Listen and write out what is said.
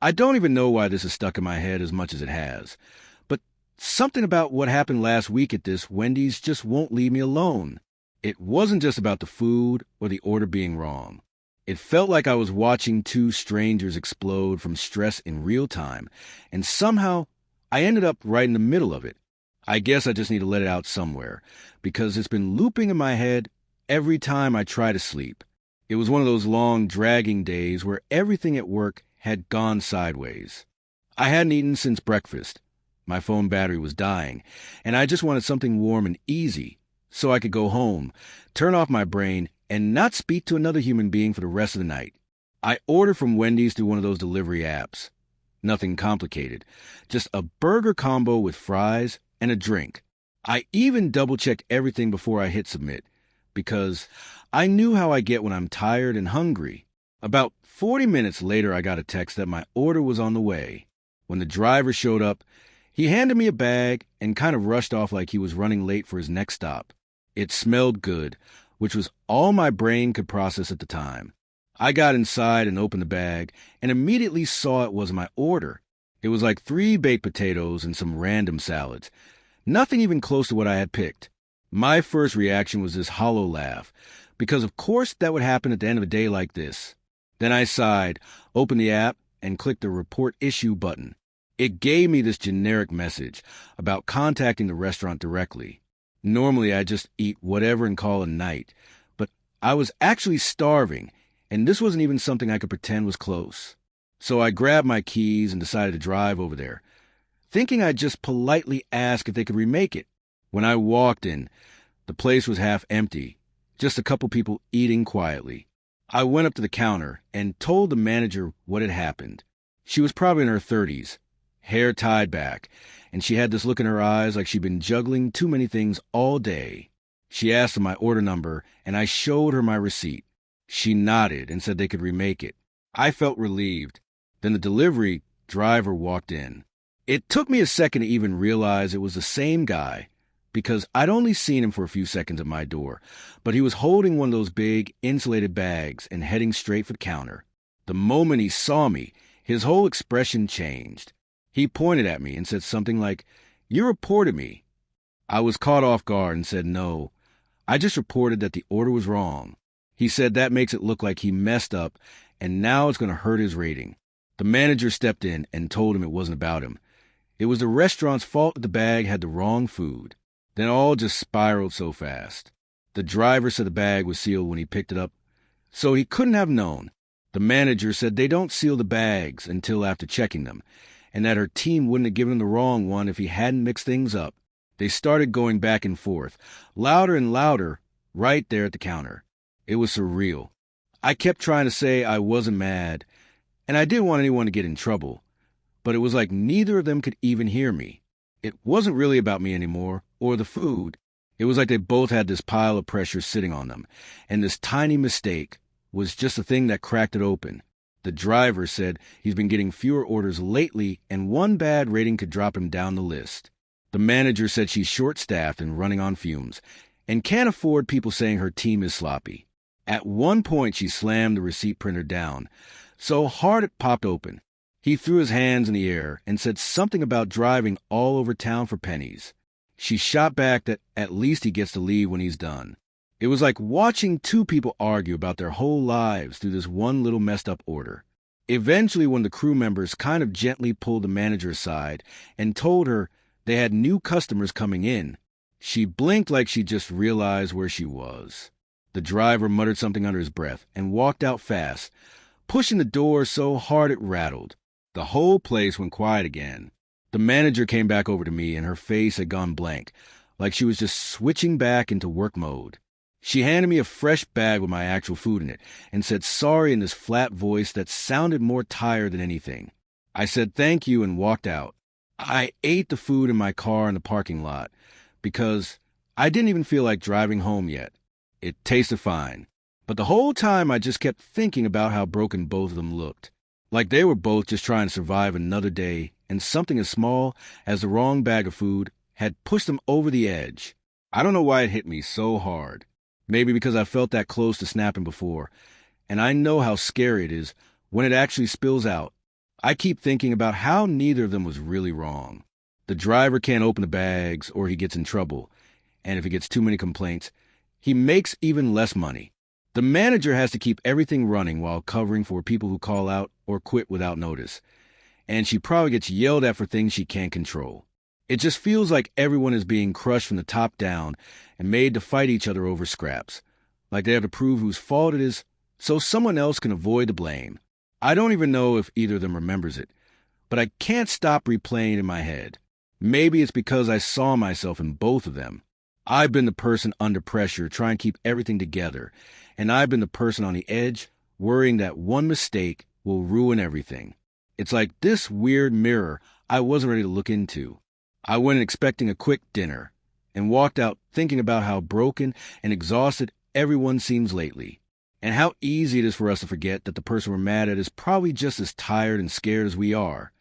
I don't even know why this is stuck in my head as much as it has, but something about what happened last week at this Wendy's just won't leave me alone. It wasn't just about the food or the order being wrong. It felt like I was watching two strangers explode from stress in real time, and somehow I ended up right in the middle of it. I guess I just need to let it out somewhere, because it's been looping in my head every time I try to sleep. It was one of those long, dragging days where everything at work had gone sideways. I hadn't eaten since breakfast. My phone battery was dying, and I just wanted something warm and easy so I could go home, turn off my brain, and not speak to another human being for the rest of the night. I ordered from Wendy's through one of those delivery apps. Nothing complicated, just a burger combo with fries and a drink. I even double-checked everything before I hit submit, because I knew how I get when I'm tired and hungry. About 40 minutes later, I got a text that my order was on the way. When the driver showed up, he handed me a bag and kind of rushed off like he was running late for his next stop. It smelled good, which was all my brain could process at the time. I got inside and opened the bag and immediately saw it was my order. It was like 3 baked potatoes and some random salads. Nothing even close to what I had picked. My first reaction was this hollow laugh, because of course that would happen at the end of a day like this. Then I sighed, opened the app, and clicked the Report Issue button. It gave me this generic message about contacting the restaurant directly. Normally I just eat whatever and call it a night, but I was actually starving, and this wasn't even something I could pretend was close. So I grabbed my keys and decided to drive over there, thinking I'd just politely ask if they could remake it. When I walked in, the place was half empty, just a couple people eating quietly. I went up to the counter and told the manager what had happened. She was probably in her 30s, hair tied back, and she had this look in her eyes like she'd been juggling too many things all day. She asked for my order number, and I showed her my receipt. She nodded and said they could remake it. I felt relieved. Then the delivery driver walked in. It took me a second to even realize it was the same guy, because I'd only seen him for a few seconds at my door, but he was holding one of those big, insulated bags and heading straight for the counter. The moment he saw me, his whole expression changed. He pointed at me and said something like, "You reported me." I was caught off guard and said no. I just reported that the order was wrong. He said that makes it look like he messed up, and now it's going to hurt his rating. The manager stepped in and told him it wasn't about him. It was the restaurant's fault that the bag had the wrong food. Then all just spiraled so fast. The driver said the bag was sealed when he picked it up, so he couldn't have known. The manager said they don't seal the bags until after checking them, and that her team wouldn't have given him the wrong one if he hadn't mixed things up. They started going back and forth, louder and louder, right there at the counter. It was surreal. I kept trying to say I wasn't mad, and I didn't want anyone to get in trouble, but it was like neither of them could even hear me. It wasn't really about me anymore, or the food. It was like they both had this pile of pressure sitting on them, and this tiny mistake was just the thing that cracked it open. The driver said he's been getting fewer orders lately, and one bad rating could drop him down the list. The manager said she's short-staffed and running on fumes, and can't afford people saying her team is sloppy. At one point, she slammed the receipt printer down, so hard it popped open. He threw his hands in the air and said something about driving all over town for pennies. She shot back that at least he gets to leave when he's done. It was like watching two people argue about their whole lives through this one little messed up order. Eventually, when the crew members kind of gently pulled the manager aside and told her they had new customers coming in, she blinked like she just realized where she was. The driver muttered something under his breath and walked out fast, pushing the door so hard it rattled. The whole place went quiet again. The manager came back over to me and her face had gone blank, like she was just switching back into work mode. She handed me a fresh bag with my actual food in it and said sorry in this flat voice that sounded more tired than anything. I said thank you and walked out. I ate the food in my car in the parking lot because I didn't even feel like driving home yet. It tasted fine. But the whole time I just kept thinking about how broken both of them looked. Like they were both just trying to survive another day, and something as small as the wrong bag of food had pushed them over the edge. I don't know why it hit me so hard. Maybe because I felt that close to snapping before, and I know how scary it is when it actually spills out. I keep thinking about how neither of them was really wrong. The driver can't open the bags or he gets in trouble. And if he gets too many complaints, he makes even less money. The manager has to keep everything running while covering for people who call out or quit without notice. And she probably gets yelled at for things she can't control. It just feels like everyone is being crushed from the top down and made to fight each other over scraps. Like they have to prove whose fault it is so someone else can avoid the blame. I don't even know if either of them remembers it, but I can't stop replaying it in my head. Maybe it's because I saw myself in both of them. I've been the person under pressure trying to keep everything together, and I've been the person on the edge worrying that one mistake will ruin everything. It's like this weird mirror I wasn't ready to look into. I went in expecting a quick dinner and walked out thinking about how broken and exhausted everyone seems lately, and how easy it is for us to forget that the person we're mad at is probably just as tired and scared as we are.